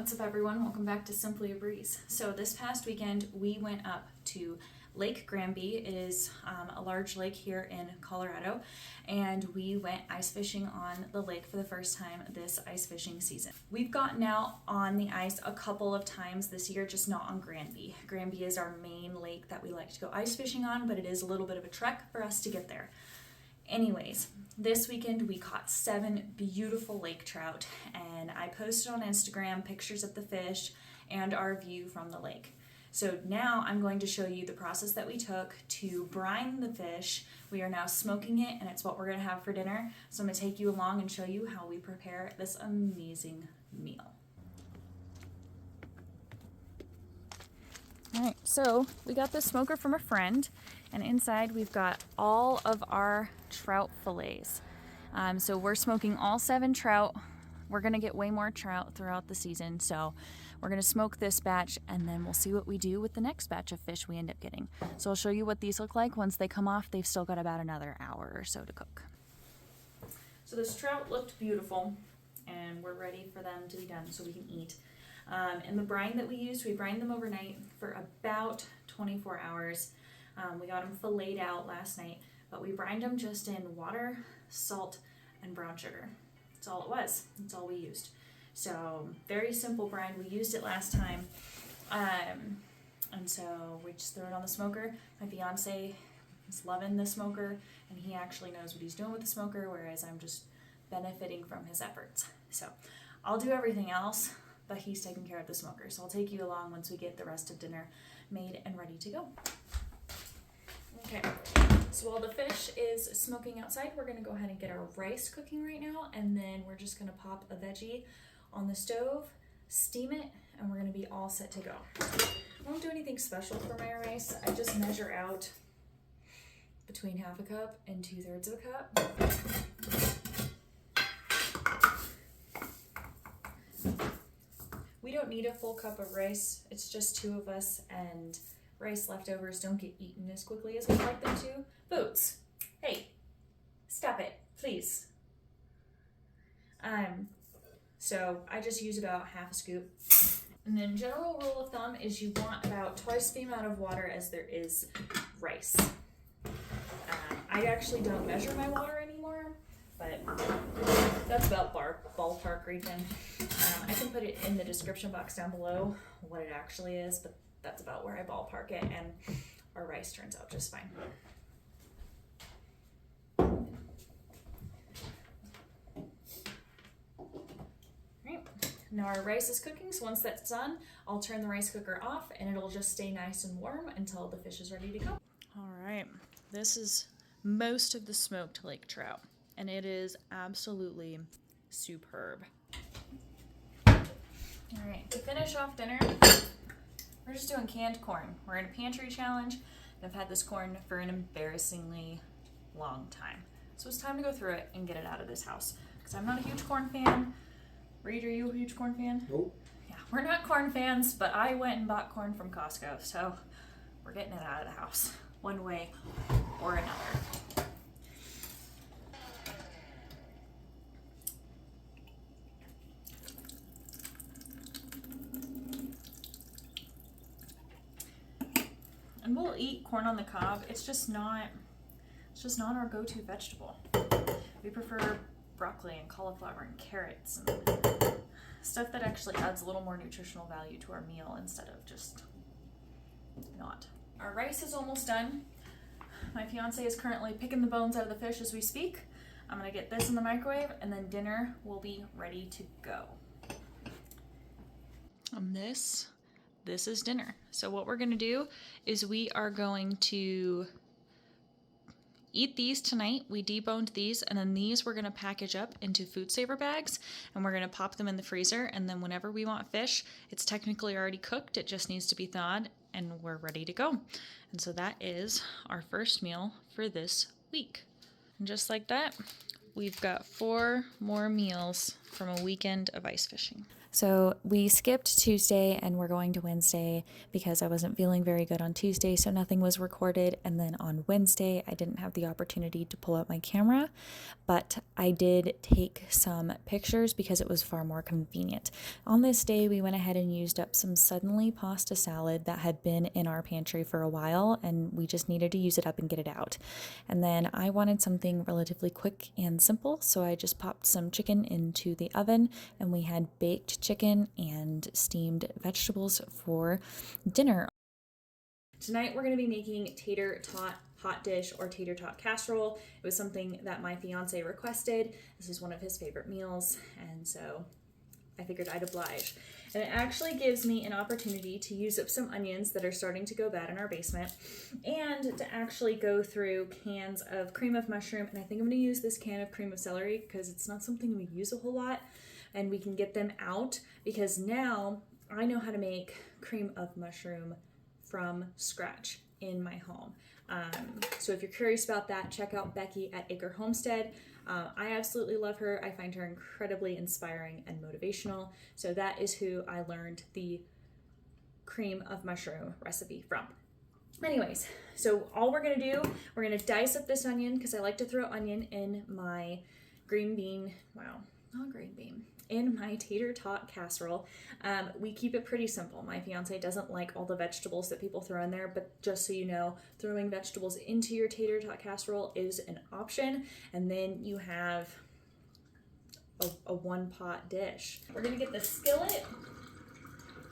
What's up, everyone? Welcome back to Simply a Breeze. So this past weekend we went up to Lake Granby. It is a large lake here in Colorado, and we went ice fishing on the lake for the first time this ice fishing season. We've gotten out on the ice a couple of times this year, just not on Granby. Granby is our main lake that we like to go ice fishing on, but it is a little bit of a trek for us to get there. Anyways, this weekend we caught 7 beautiful lake trout, and I posted on Instagram pictures of the fish and our view from the lake. So now I'm going to show you the process that we took to brine the fish. We are now smoking it, and it's what we're going to have for dinner. So I'm going to take you along and show you how we prepare this amazing meal. All right, so we got this smoker from a friend, and inside we've got all of our trout fillets. So we're smoking all 7 trout. We're gonna get way more trout throughout the season, so we're gonna smoke this batch, and then we'll see what we do with the next batch of fish we end up getting. So I'll show you what these look like. Once they come off, they've still got about another hour or so to cook. So this trout looked beautiful, and we're ready for them to be done so we can eat. And the brine that we used, we brined them overnight for about 24 hours. We got them filleted out last night, but we brined them just in water, salt, and brown sugar. That's all it was. That's all we used. So very simple brine. We used it last time. And so we just threw it on the smoker. My fiance is loving the smoker, and he actually knows what he's doing with the smoker, whereas I'm just benefiting from his efforts. So I'll do everything else, but he's taking care of the smoker. So I'll take you along once we get the rest of dinner made and ready to go. Okay, so while the fish is smoking outside, we're gonna go ahead and get our rice cooking right now, and then we're just gonna pop a veggie on the stove, steam it, and we're gonna be all set to go. I won't do anything special for my rice. I just measure out between 1/2 cup and 2/3 of a cup. We don't need a full cup of rice. It's just 2 of us, and rice leftovers don't get eaten as quickly as we'd like them to. Boots, hey, stop it, please. So I just use about 1/2 scoop. And then general rule of thumb is you want about twice the amount of water as there is rice. I actually don't measure my water anymore, but that's about ballpark region. I can put it in the description box down below what it actually is, but that's about where I ballpark it, and our rice turns out just fine. Right. Now our rice is cooking, so once that's done, I'll turn the rice cooker off, and it'll just stay nice and warm until the fish is ready to go. All right, this is most of the smoked lake trout, and it is absolutely superb. All right, to finish off dinner, we're just doing canned corn. We're in a pantry challenge, and I've had this corn for an embarrassingly long time. So it's time to go through it and get it out of this house, because I'm not a huge corn fan. Reed, are you a huge corn fan? Nope. Yeah, we're not corn fans, but I went and bought corn from Costco, so we're getting it out of the house one way or another. And we'll eat corn on the cob. It's just not our go-to vegetable. We prefer broccoli and cauliflower and carrots and stuff that actually adds a little more nutritional value to our meal instead of just not. Our rice is almost done. My fiance is currently picking the bones out of the fish as we speak. I'm gonna get this in the microwave, and then dinner will be ready to go. And this is dinner. So what we're gonna do is we are going to eat these tonight. We deboned these, and then these we're gonna package up into food saver bags, and we're gonna pop them in the freezer, and then whenever we want fish, it's technically already cooked, it just needs to be thawed, and we're ready to go. And so that is our first meal for this week. And just like that, we've got 4 more meals from a weekend of ice fishing. So we skipped Tuesday and we're going to Wednesday because I wasn't feeling very good on Tuesday, so nothing was recorded. And then on Wednesday, I didn't have the opportunity to pull out my camera, but I did take some pictures because it was far more convenient. On this day, we went ahead and used up some suddenly pasta salad that had been in our pantry for a while, and we just needed to use it up and get it out. And then I wanted something relatively quick and simple, so I just popped some chicken into the oven, and we had baked chicken and steamed vegetables for dinner. Tonight we're going to be making tater-tot hot dish or tater-tot casserole. It was something that my fiance requested. This is one of his favorite meals, and so I figured I'd oblige. And it actually gives me an opportunity to use up some onions that are starting to go bad in our basement, and to actually go through cans of cream of mushroom. And I think I'm going to use this can of cream of celery because it's not something we use a whole lot, and we can get them out because now I know how to make cream of mushroom from scratch in my home. So if you're curious about that, check out Becky at Acre Homestead. I absolutely love her. I find her incredibly inspiring and motivational. So that is who I learned the cream of mushroom recipe from. Anyways, so all we're gonna do, we're gonna dice up this onion because I like to throw onion in my green bean, in my tater-tot casserole. We keep it pretty simple. My fiance doesn't like all the vegetables that people throw in there, but just so you know, throwing vegetables into your tater-tot casserole is an option, and then you have a one-pot dish. We're gonna get the skillet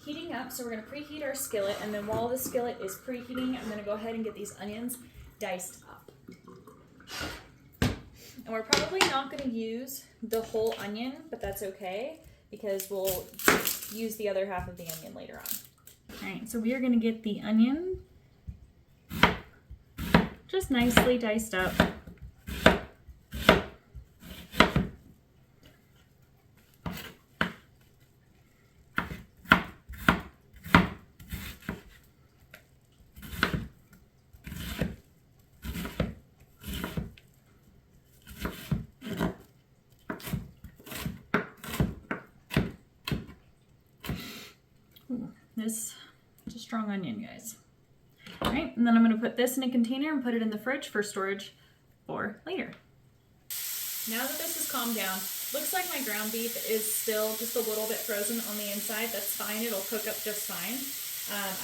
heating up, so we're gonna preheat our skillet, and then while the skillet is preheating, I'm gonna go ahead and get these onions diced up. And we're probably not going to use the whole onion, but that's okay because we'll use the other half of the onion later on. All right, so we are going to get the onion just nicely diced up. This is a strong onion, guys. All right, and then I'm going to put this in a container and put it in the fridge for storage for later. Now that this has calmed down, looks like my ground beef is still just a little bit frozen on the inside. That's fine, it'll cook up just fine.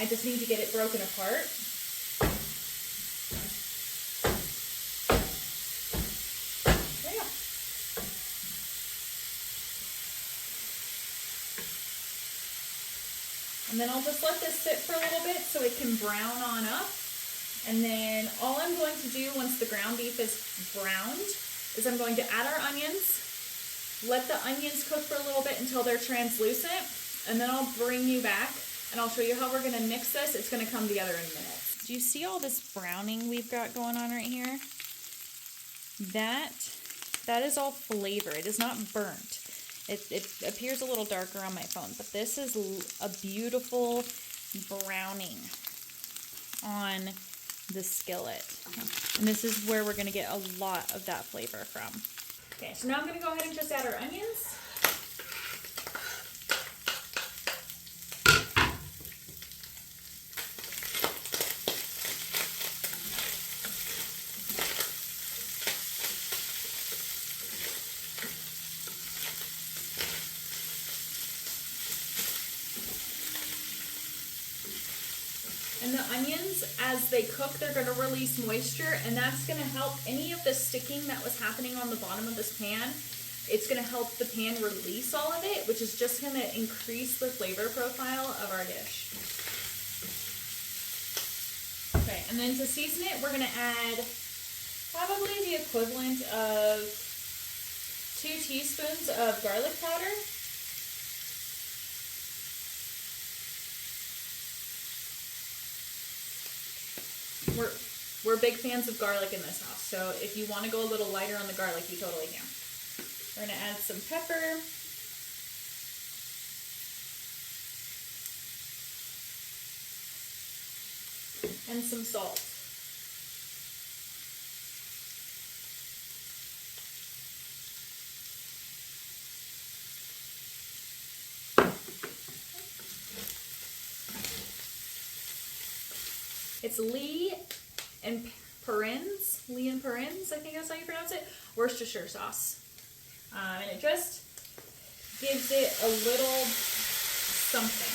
I just need to get it broken apart. There you go. And then I'll just let this sit for a little bit so it can brown on up. And then all I'm going to do once the ground beef is browned is I'm going to add our onions, let the onions cook for a little bit until they're translucent, and then I'll bring you back and I'll show you how we're going to mix this. It's going to come together in a minute. Do you see all this browning we've got going on right here? That is all flavor. It is not burnt. It appears a little darker on my phone, but this is a beautiful browning on the skillet. And this is where we're gonna get a lot of that flavor from. Okay, so now I'm gonna go ahead and just add our onions. And the onions, as they cook, they're going to release moisture, and that's going to help any of the sticking that was happening on the bottom of this pan. It's going to help the pan release all of it, which is just going to increase the flavor profile of our dish. Okay, and then to season it, we're going to add probably the equivalent of 2 teaspoons of garlic powder. We're big fans of garlic in this house, so if you want to go a little lighter on the garlic, you totally can. We're going to add some pepper. And some salt. It's Lee and Perrins, I think that's how you pronounce it, Worcestershire sauce. And it just gives it a little something.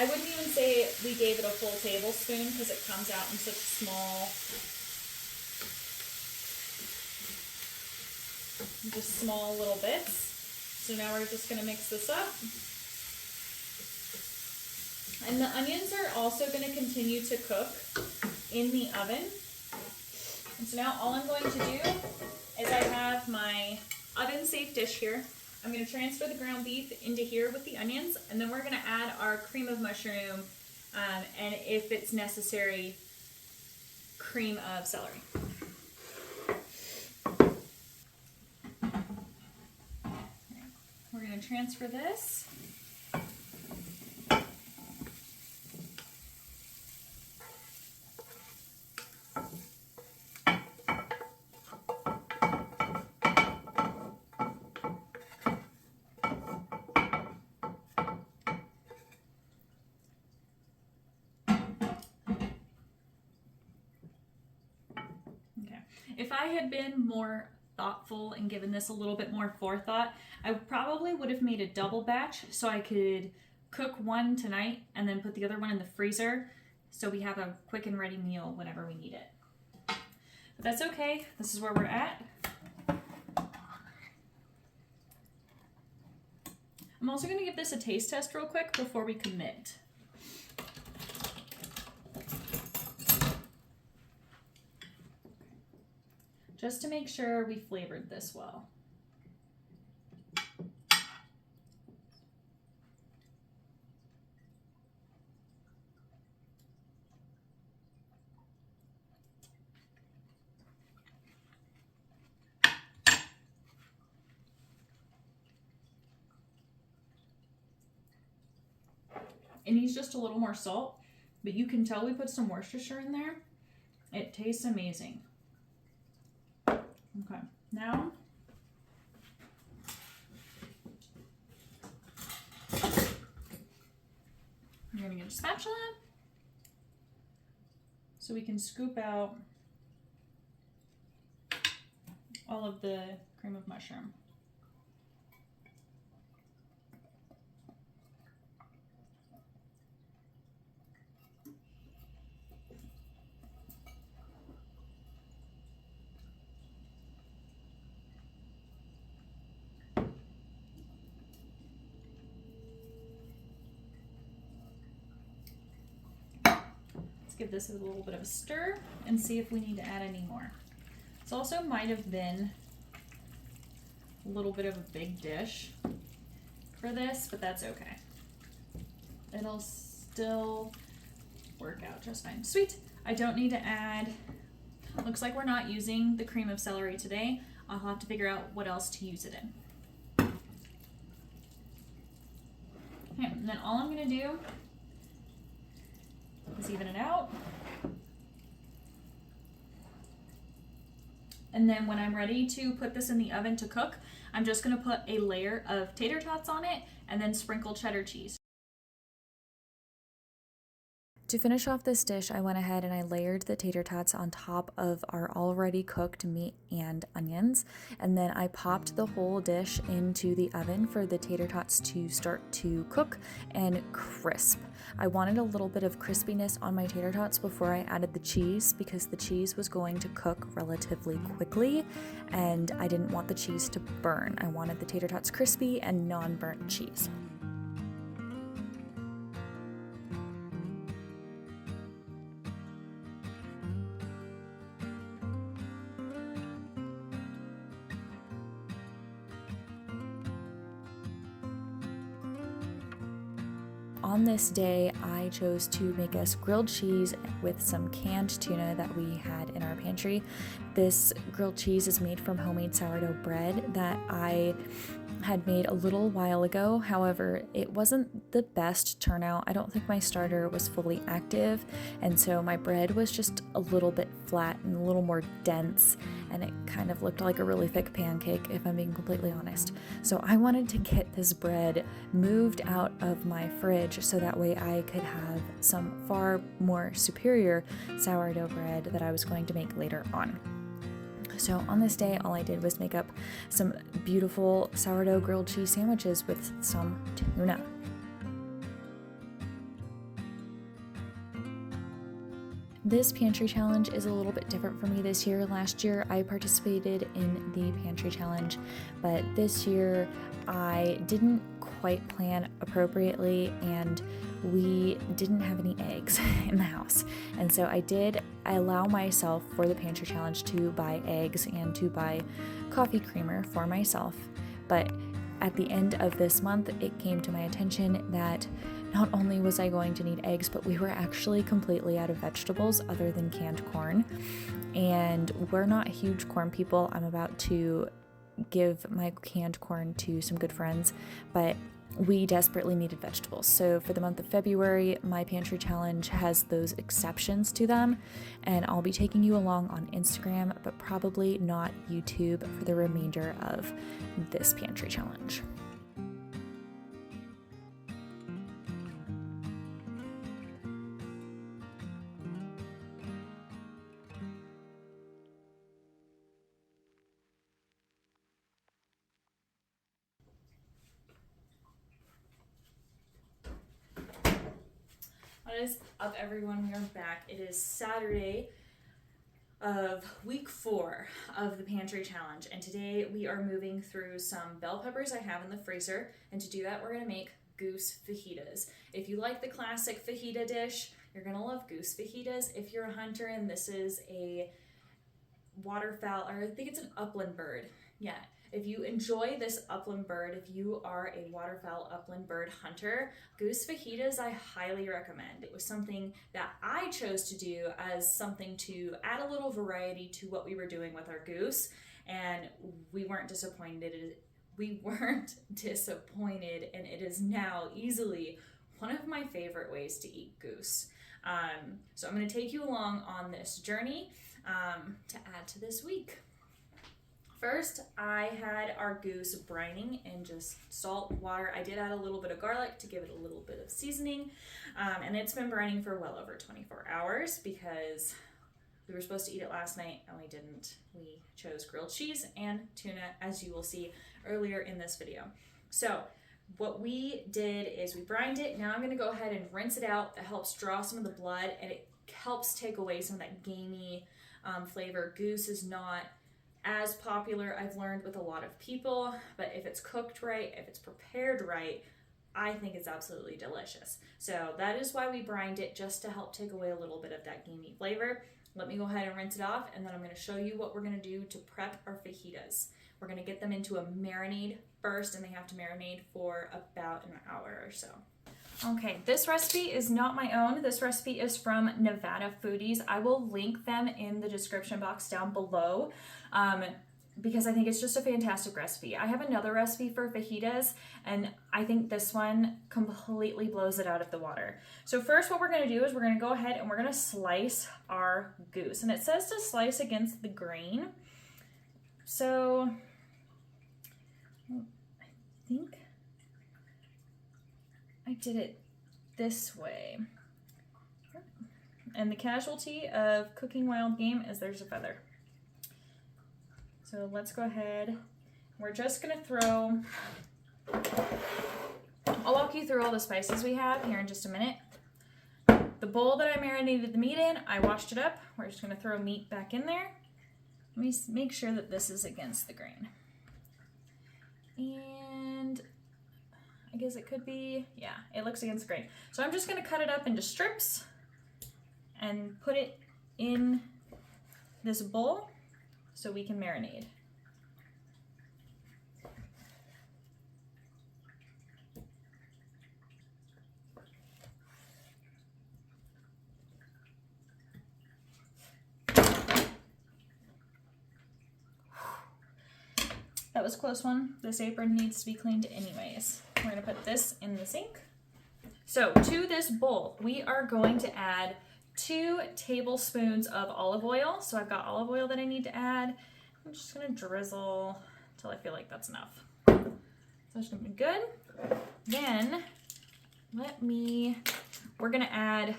I wouldn't even say we gave it a full tablespoon because it comes out in such small little bits. So now we're just going to mix this up. And the onions are also going to continue to cook in the oven. And so now all I'm going to do is I have my oven safe dish here. I'm going to transfer the ground beef into here with the onions, and then we're going to add our cream of mushroom, and if it's necessary, cream of celery. We're going to transfer this. If I had been more thoughtful and given this a little bit more forethought, I probably would have made a double batch so I could cook one tonight and then put the other one in the freezer so we have a quick and ready meal whenever we need it. But that's okay. This is where we're at. I'm also going to give this a taste test real quick before we commit. Just to make sure we flavored this well. It needs just a little more salt, but you can tell we put some Worcestershire in there. It tastes amazing. Okay, now you're going to get a spatula so we can scoop out all of the cream of mushroom. Give this a little bit of a stir and see if we need to add any more. This also might have been a little bit of a big dish for this, but that's okay. It'll still work out just fine. Sweet. I don't need to add, looks like we're not using the cream of celery today. I'll have to figure out what else to use it in. Okay, and then all I'm going to do is even it out. And then when I'm ready to put this in the oven to cook, I'm just going to put a layer of tater tots on it and then sprinkle cheddar cheese. To finish off this dish, I went ahead and I layered the tater tots on top of our already cooked meat and onions, and then I popped the whole dish into the oven for the tater tots to start to cook and crisp. I wanted a little bit of crispiness on my tater tots before I added the cheese because the cheese was going to cook relatively quickly and I didn't want the cheese to burn. I wanted the tater tots crispy and non-burnt cheese. On this day, I chose to make us grilled cheese with some canned tuna that we had in our pantry. This grilled cheese is made from homemade sourdough bread that I had made a little while ago. However, it wasn't the best turnout. I don't think my starter was fully active, and so my bread was just a little bit flat and a little more dense, and it kind of looked like a really thick pancake, if I'm being completely honest. So I wanted to get this bread moved out of my fridge so that way I could have some far more superior sourdough bread that I was going to make later on. So on this day, all I did was make up some beautiful sourdough grilled cheese sandwiches with some tuna. This pantry challenge is a little bit different for me this year. Last year I participated in the pantry challenge, but this year I didn't quite plan appropriately and we didn't have any eggs in the house. And so I allow myself for the pantry challenge to buy eggs and to buy coffee creamer for myself. But at the end of this month, it came to my attention that not only was I going to need eggs, but we were actually completely out of vegetables other than canned corn. And we're not huge corn people. I'm about to give my canned corn to some good friends, but we desperately needed vegetables. So for the month of February, my pantry challenge has those exceptions to them, and I'll be taking you along on Instagram, but probably not YouTube for the remainder of this pantry challenge. What is up, everyone? We are back. It is Saturday of week 4 of the pantry challenge, and today we are moving through some bell peppers I have in the freezer, and to do that we're going to make goose fajitas. If you like the classic fajita dish, you're going to love goose fajitas. If you're a hunter and this is a waterfowl, or I think it's an upland bird, yeah. If you enjoy this upland bird, if you are a waterfowl upland bird hunter, goose fajitas I highly recommend. It was something that I chose to do as something to add a little variety to what we were doing with our goose, and we weren't disappointed. And it is now easily one of my favorite ways to eat goose. So I'm going to take you along on this journey to add to this week. First, I had our goose brining in just salt, water. I did add a little bit of garlic to give it a little bit of seasoning, and it's been brining for well over 24 hours because we were supposed to eat it last night and we didn't. We chose grilled cheese and tuna, as you will see earlier in this video. So what we did is we brined it. Now I'm going to go ahead and rinse it out. That helps draw some of the blood, and it helps take away some of that gamey flavor. Goose is not as popular, I've learned, with a lot of people, but if it's cooked right, if it's prepared right, I think it's absolutely delicious. So that is why we brined it, just to help take away a little bit of that gamey flavor. Let me go ahead and rinse it off, and then I'm going to show you what we're going to do to prep our fajitas. We're going to get them into a marinade first, and they have to marinate for about an hour or so. Okay, this recipe is not my own. This recipe is from Nevada Foodies. I will link them in the description box down below because I think it's just a fantastic recipe. I have another recipe for fajitas, and I think this one completely blows it out of the water. So first what we're going to do is we're going to go ahead and we're going to slice our goose. And it says to slice against the grain. So I think I did it this way. And the casualty of cooking wild game is there's a feather. So let's go ahead. We're just gonna throw, I'll walk you through all the spices we have here in just a minute. The bowl that I marinated the meat in, I washed it up. We're just gonna throw meat back in there. Let me make sure that this is against the grain. And I guess it could be, yeah, it looks against the grain. So I'm just gonna cut it up into strips and put it in this bowl so we can marinate. That was a close one. This apron needs to be cleaned anyways. We're gonna put this in the sink. So to this bowl, we are going to add 2 tablespoons of olive oil. So I've got olive oil that I need to add. I'm just gonna drizzle until I feel like that's enough. So that's gonna be good. Then we're gonna add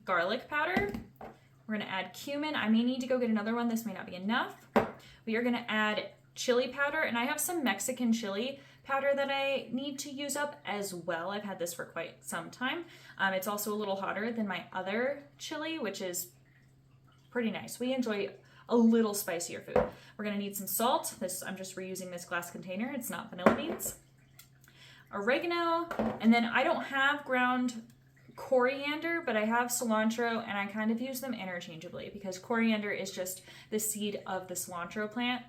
garlic powder. We're gonna add cumin. I may need to go get another one. This may not be enough. We are gonna add chili powder, and I have some Mexican chili powder that I need to use up as well. I've had this for quite some time. It's also a little hotter than my other chili, which is pretty nice. We enjoy a little spicier food. We're gonna need some salt. I'm just reusing this glass container. It's not vanilla beans. Oregano, and then I don't have ground coriander, but I have cilantro, and I kind of use them interchangeably because coriander is just the seed of the cilantro plant,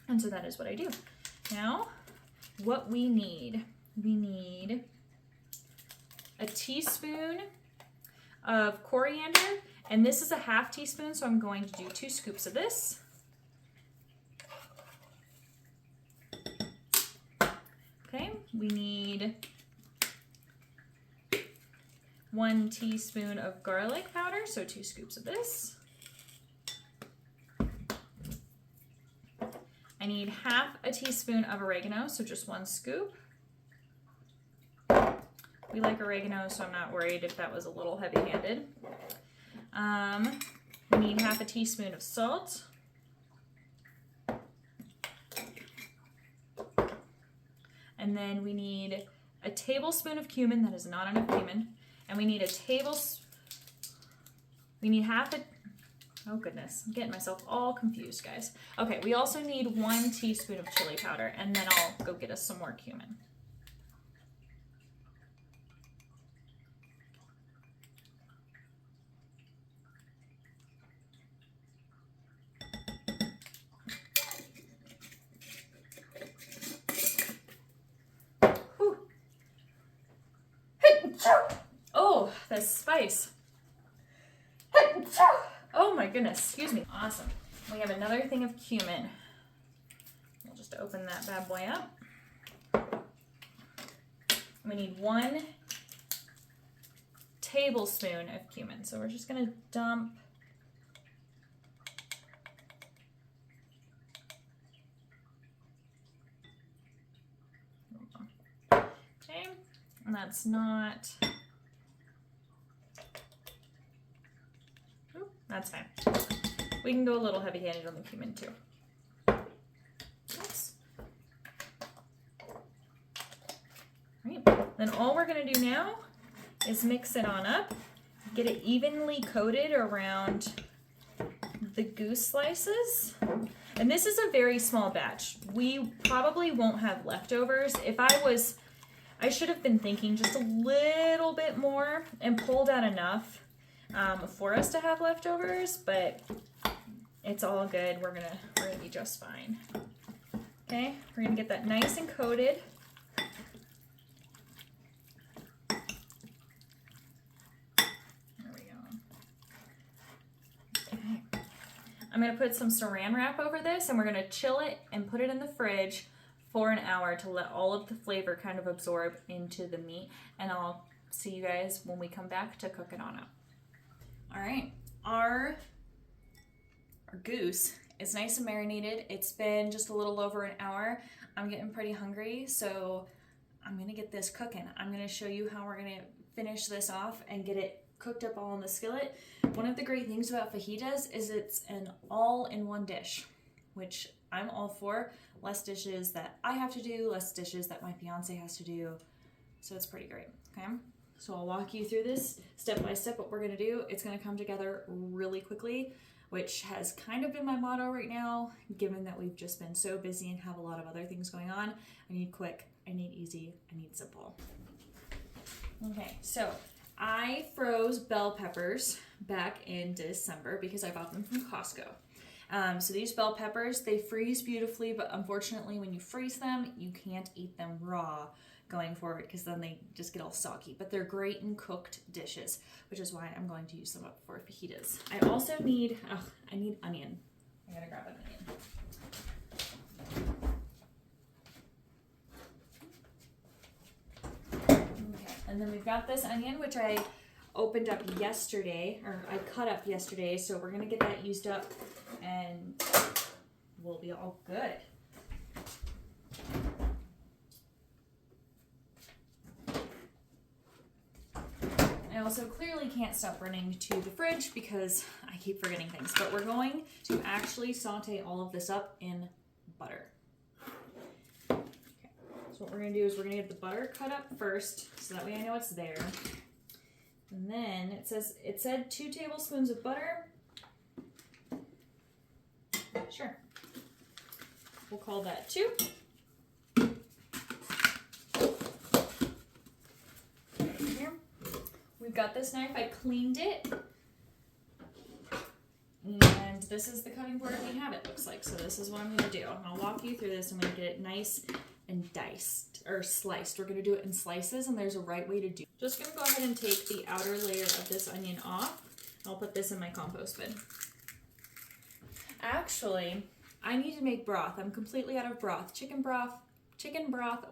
and so that is what I do. Now, what we need a teaspoon of coriander, and this is a half teaspoon, so I'm going to do 2 scoops of this. Okay, we need 1 teaspoon of garlic powder, so 2 scoops of this. I need half a teaspoon of oregano, so just 1 scoop. We like oregano, so I'm not worried if that was a little heavy-handed. We need half a teaspoon of salt. And then we need a tablespoon of cumin. That is not enough cumin. And we need oh goodness, I'm getting myself all confused, guys. Okay, we also need 1 teaspoon of chili powder, and then I'll go get us some more cumin. Oh, the spice. Oh my goodness, excuse me. Awesome. We have another thing of cumin. We'll just open that bad boy up. We need 1 tablespoon of cumin. So we're just gonna dump okay, and that's not that's fine. We can go a little heavy-handed on the cumin too. Oops. Right. Then all we're gonna do now is mix it on up, get it evenly coated around the goose slices. And this is a very small batch. We probably won't have leftovers. I should have been thinking just a little bit more and pulled out enough for us to have leftovers, but it's all good. We're gonna be just fine. Okay, we're gonna get that nice and coated. There we go. Okay. I'm gonna put some saran wrap over this, and we're gonna chill it and put it in the fridge for an hour to let all of the flavor kind of absorb into the meat, and I'll see you guys when we come back to cook it on up. All right, our goose is nice and marinated. It's been just a little over an hour. I'm getting pretty hungry, so I'm gonna get this cooking. I'm gonna show you how we're gonna finish this off and get it cooked up all in the skillet. One of the great things about fajitas is it's an all-in-one dish, which I'm all for. Less dishes that I have to do, less dishes that my fiance has to do. So it's pretty great, okay? So I'll walk you through this step by step, what we're gonna do. It's gonna come together really quickly, which has kind of been my motto right now, given that we've just been so busy and have a lot of other things going on. I need quick, I need easy, I need simple. Okay, so I froze bell peppers back in December because I bought them from Costco. So these bell peppers, they freeze beautifully, but unfortunately when you freeze them, you can't eat them raw going forward because then they just get all soggy. But they're great in cooked dishes, which is why I'm going to use them up for fajitas. I also need, I need onion. I gotta grab an onion. And then we've got this onion, which I opened up yesterday, or I cut up yesterday, so we're gonna get that used up and we'll be all good. I also clearly can't stop running to the fridge because I keep forgetting things, but we're going to actually saute all of this up in butter. Okay. So what we're gonna do is we're gonna get the butter cut up first, so that way I know it's there. And then it said 2 tablespoons of butter. Sure. We'll call that 2. Here. We've got this knife, I cleaned it. And this is the cutting board we have, it looks like. So this is what I'm gonna do. I'll walk you through this. I'm gonna get it nice and diced, or sliced. We're gonna do it in slices, and there's a right way to do it. Just gonna go ahead and take the outer layer of this onion off. I'll put this in my compost bin. Actually, I need to make broth. I'm completely out of broth. Chicken broth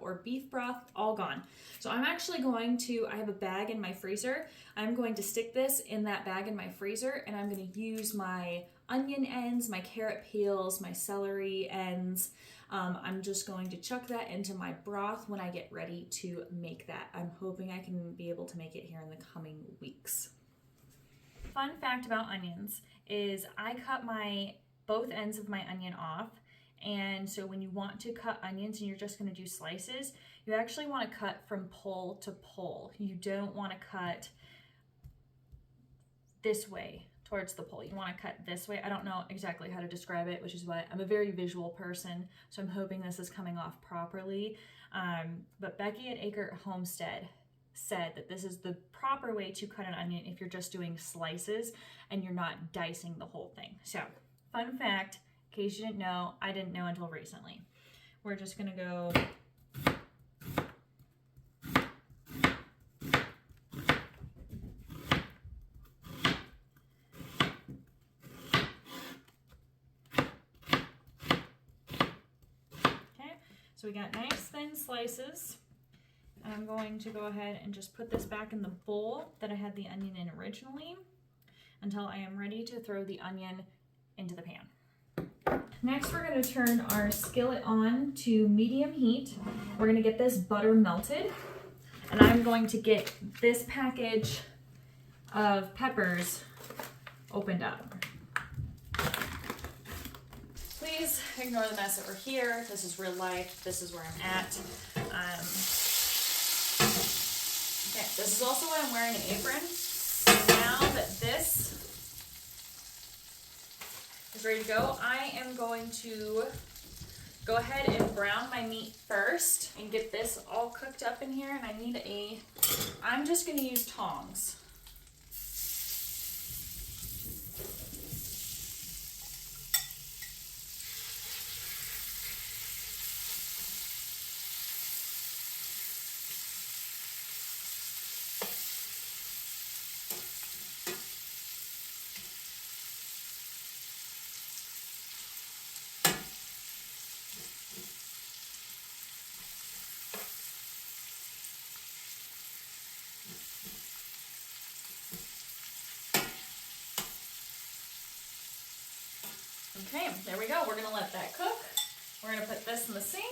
or beef broth, all gone. So I'm actually going to, I have a bag in my freezer. I'm going to stick this in that bag in my freezer, and I'm gonna use my onion ends, my carrot peels, my celery ends. I'm just going to chuck that into my broth when I get ready to make that. I'm hoping I can be able to make it here in the coming weeks. Fun fact about onions is I cut both ends of my onion off. And so when you want to cut onions and you're just going to do slices, you actually want to cut from pole to pole. You don't want to cut this way towards the pole. You want to cut this way. I don't know exactly how to describe it, which is why I'm a very visual person. So I'm hoping this is coming off properly. But Becky at Acre Homestead said that this is the proper way to cut an onion if you're just doing slices and you're not dicing the whole thing. So fun fact, in case you didn't know, I didn't know until recently. We're just gonna go okay, so we got nice thin slices. I'm going to go ahead and just put this back in the bowl that I had the onion in originally until I am ready to throw the onion into the pan. Next, we're going to turn our skillet on to medium heat. We're going to get this butter melted, and I'm going to get this package of peppers opened up. Please ignore the mess over here. This is real life. This is where I'm at. Okay, this is also why I'm wearing an apron. Now that this is ready to go, I am going to go ahead and brown my meat first and get this all cooked up in here. And I'm just going to use tongs. Okay, there we go. We're going to let that cook. We're going to put this in the sink.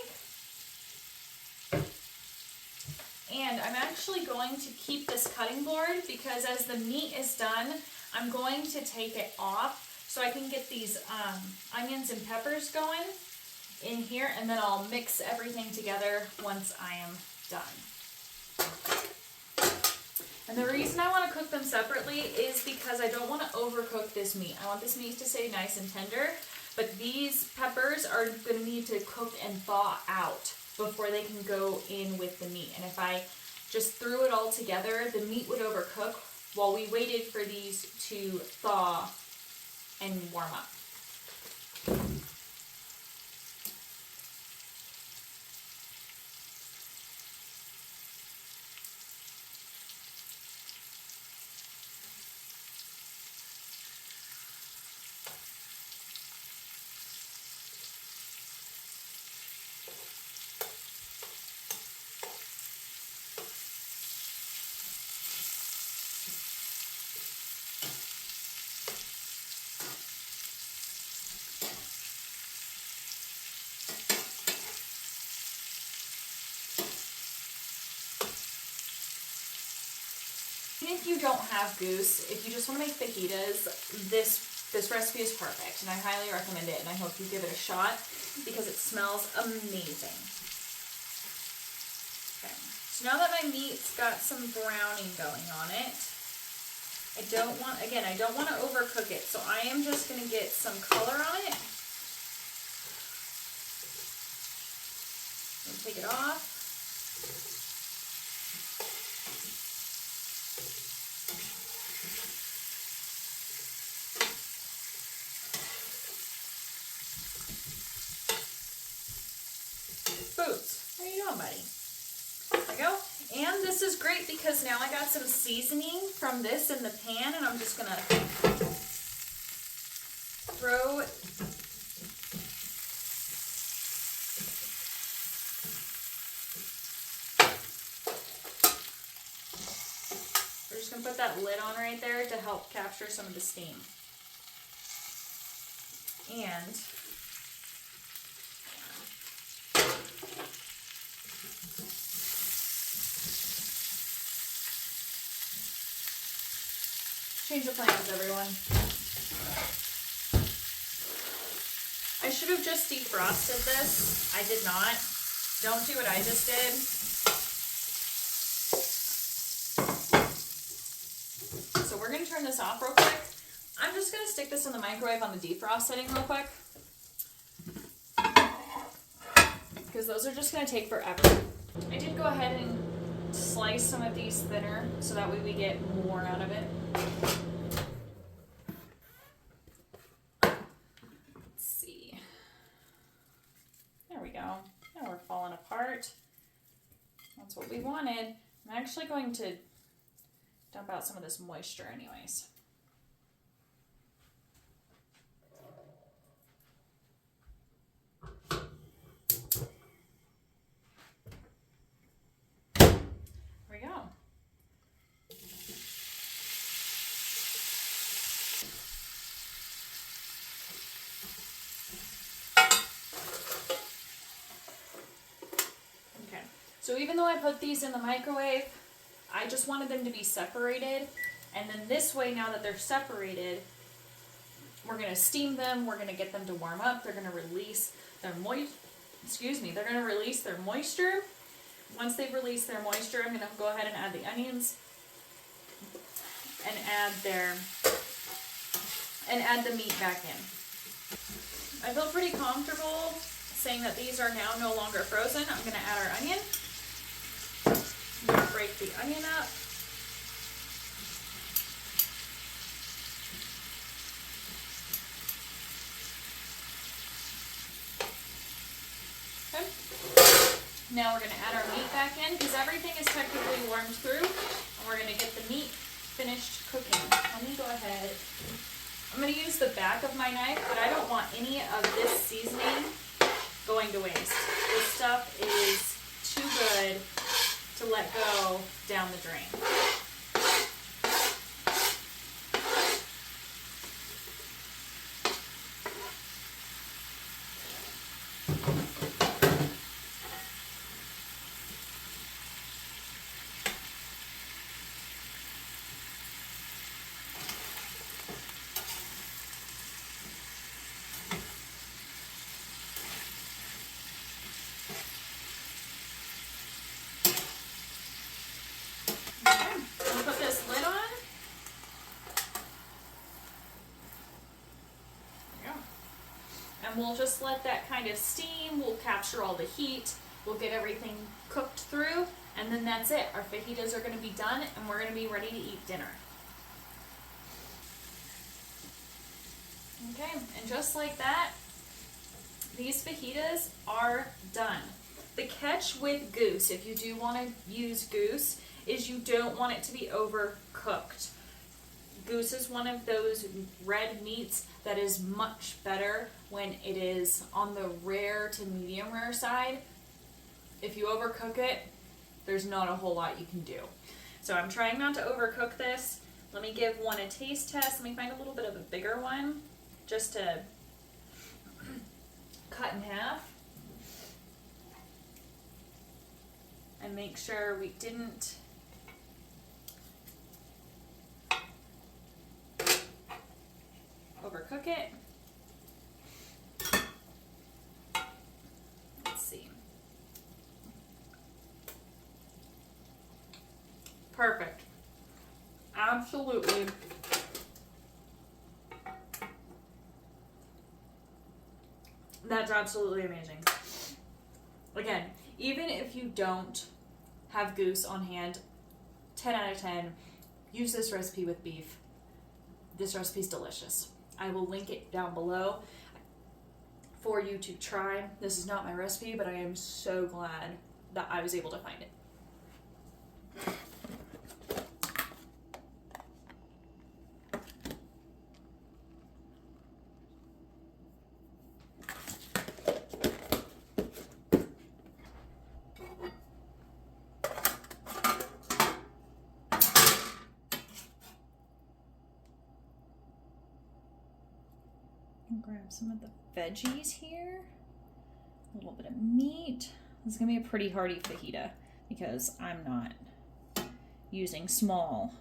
And I'm actually going to keep this cutting board because as the meat is done, I'm going to take it off so I can get these onions and peppers going in here, and then I'll mix everything together once I am done. And the reason I want to cook them separately is because I don't want to overcook this meat. I want this meat to stay nice and tender, but these peppers are going to need to cook and thaw out before they can go in with the meat. And if I just threw it all together, the meat would overcook while we waited for these to thaw and warm up. if you don't have goose, if you just want to make fajitas, this recipe is perfect, and I highly recommend it, and I hope you give it a shot because it smells amazing. Okay, so now that my meat's got some browning going on it, I don't want to overcook it, so I am just going to get some color on it. And take it off. Boots, how you doing, buddy? There we go. And this is great because now I got some seasoning from this in the pan, and I'm just gonna throw we're just gonna put that lid on right there to help capture some of the steam. And change of plans, everyone. I should have just defrosted this. I did not. Don't do what I just did. So we're going to turn this off real quick. I'm just going to stick this in the microwave on the defrost setting real quick, because those are just going to take forever. I did go ahead and slice some of these thinner so that way we get more out of it. Let's see. There we go. Now we're falling apart. That's what we wanted. I'm actually going to dump out some of this moisture anyways. So even though I put these in the microwave, I just wanted them to be separated. And then this way, now that they're separated, we're going to steam them. We're going to get them to warm up. They're going to release their they're going to release their moisture. Once they've released their moisture, I'm going to go ahead and add the onions and add the meat back in. I feel pretty comfortable saying that these are now no longer frozen. I'm going to add our onion. I'm going to break the onion up. Okay. Now we're going to add our meat back in because everything is technically warmed through, and we're going to get the meat finished cooking. Let me go ahead. I'm going to use the back of my knife, but I don't want any of this seasoning going to waste. This stuff is too good to let go down the drain. And we'll just let that kind of steam. We'll capture all the heat. We'll get everything cooked through. And then that's it. Our fajitas are going to be done and we're going to be ready to eat dinner. Okay, and just like that, these fajitas are done. The catch with goose, if you do want to use goose, is you don't want it to be overcooked. Goose is one of those red meats that is much better when it is on the rare to medium rare side. If you overcook it, there's not a whole lot you can do. So I'm trying not to overcook this. Let me give one a taste test. Let me find a little bit of a bigger one just to cut in half and make sure we didn't cook it. Let's see. Perfect. Absolutely. That's absolutely amazing. Again, even if you don't have goose on hand, 10 out of 10, use this recipe with beef. This recipe is delicious. I will link it down below for you to try. This is not my recipe, but I am so glad that I was able to find it. Grab some of the veggies here, a little bit of meat. This is gonna be a pretty hearty fajita because I'm not using small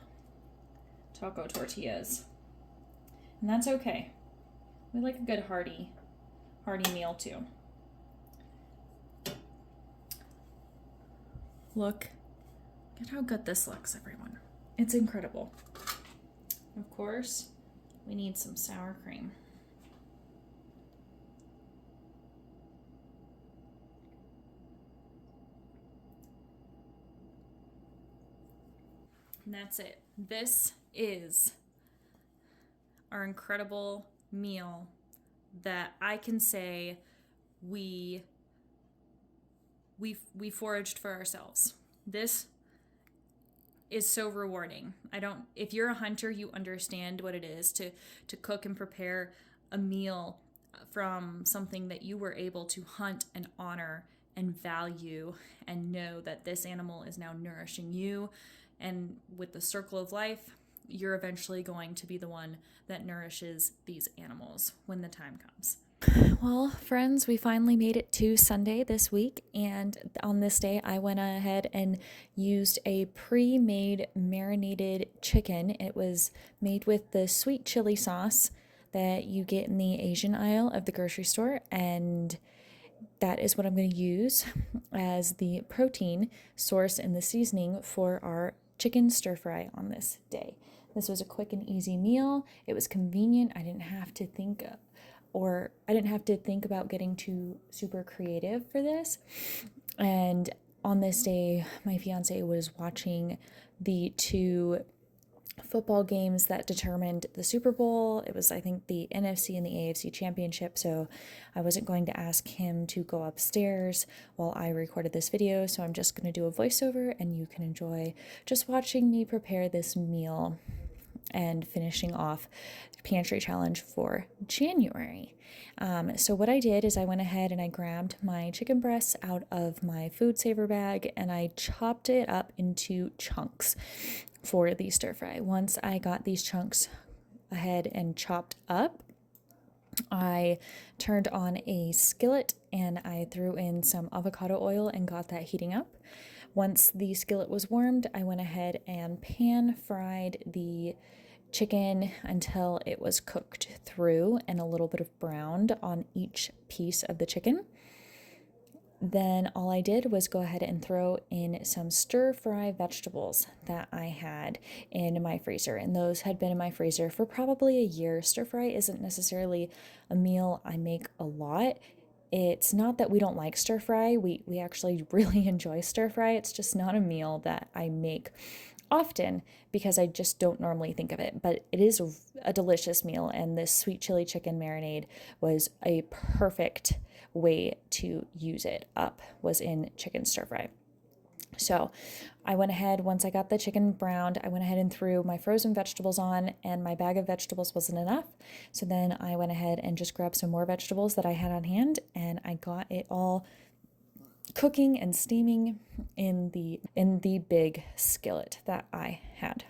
taco tortillas, and that's okay. We like a good hearty meal too. Look at how good this looks, everyone. It's incredible. Of course, we need some sour cream. And that's it. This is our incredible meal that I can say we foraged for ourselves. This is so rewarding. If you're a hunter, you understand what it is to cook and prepare a meal from something that you were able to hunt and honor and value and know that this animal is now nourishing you. And with the circle of life, you're eventually going to be the one that nourishes these animals when the time comes. Well, friends, we finally made it to Sunday this week, and on this day I went ahead and used a pre-made marinated chicken. It was made with the sweet chili sauce that you get in the Asian aisle of the grocery store, and that is what I'm going to use as the protein source and the seasoning for our chicken stir fry on this day. This was a quick and easy meal. It was convenient. I didn't have to think about getting too super creative for this. And on this day, my fiance was watching the two football games that determined the Super Bowl. It was, I think, the NFC and the AFC championship, so I wasn't going to ask him to go upstairs while I recorded this video, so I'm just going to do a voiceover and you can enjoy just watching me prepare this meal and finishing off the Pantry challenge for January. So what I did is I went ahead and I grabbed my chicken breasts out of my food saver bag and I chopped it up into chunks for the stir fry. Once I got these chunks ahead and chopped up, I turned on a skillet and I threw in some avocado oil and got that heating up. Once the skillet was warmed, I went ahead and pan fried the chicken until it was cooked through and a little bit of browned on each piece of the chicken. Then all I did was go ahead and throw in some stir-fry vegetables that I had in my freezer, and those had been in my freezer for probably a year. Stir-fry isn't necessarily a meal I make a lot. It's not that we don't like stir-fry. We actually really enjoy stir-fry. It's just not a meal that I make often because I just don't normally think of it, but it is a delicious meal, and this sweet chili chicken marinade was a perfect way to use it up, was in chicken stir fry. So I went ahead, once I got the chicken browned, I went ahead and threw my frozen vegetables on, and my bag of vegetables wasn't enough. So then I went ahead and just grabbed some more vegetables that I had on hand, and I got it all cooking and steaming in the big skillet that I had.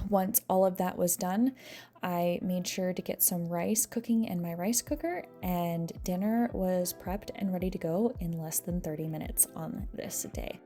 Once all of that was done, I made sure to get some rice cooking in my rice cooker, and dinner was prepped and ready to go in less than 30 minutes on this day.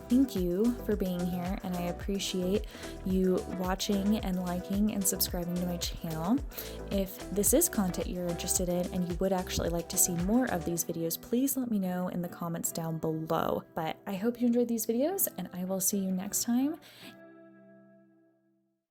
thank you for being here, and I appreciate you watching and liking and subscribing to my channel. If this is content you're interested in and you would actually like to see more of these videos, please let me know in the comments down below. But I hope you enjoyed these videos, and I will see you next time.